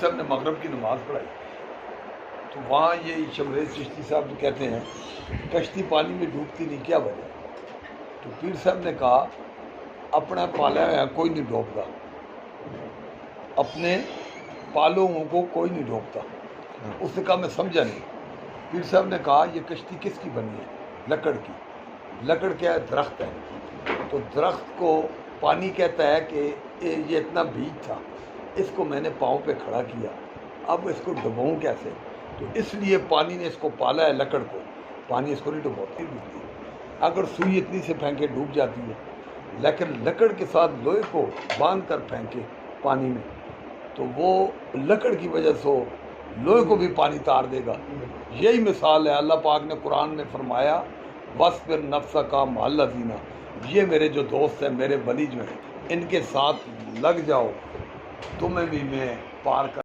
صاحب نے مغرب کی نماز پڑھائی تو وہاں یہ شمریز چشتی صاحب کہتے ہیں کشتی پانی میں ڈوبتی نہیں، کیا وجہ؟ تو پیر صاحب نے کہا اپنا پالا ہوا کوئی نہیں ڈوبتا، اپنے پالوں کو کوئی نہیں ڈوبتا۔ اس نے کہا میں سمجھا نہیں۔ پیر صاحب نے کہا یہ کشتی کس کی بنی ہے؟ لکڑ کی۔ لکڑ کیا ہے؟ درخت ہے۔ تو درخت کو پانی کہتا ہے کہ یہ اتنا بیج تھا، اس کو میں نے پاؤں پہ کھڑا کیا، اب اس کو ڈبوؤں کیسے؟ تو اس لیے پانی نے اس کو پالا ہے، لکڑ کو۔ پانی اس کو نہیں ڈبوتی ڈوبتی۔ اگر سوئی اتنی سے پھینکے ڈوب جاتی ہے، لیکن لکڑ کے ساتھ لوہے کو باندھ کر پھینکے پانی میں تو وہ لکڑ کی وجہ سے لوہے کو بھی پانی تار دے گا۔ یہی مثال ہے، اللہ پاک نے قرآن میں فرمایا وَاصْبِرْ نَفْسَكَ مَعَ الَّذِينَ، یہ میرے جو دوست ہیں، میرے ولی جو ہیں، ان کے ساتھ لگ جاؤ، تمہیں بھی میں پار کر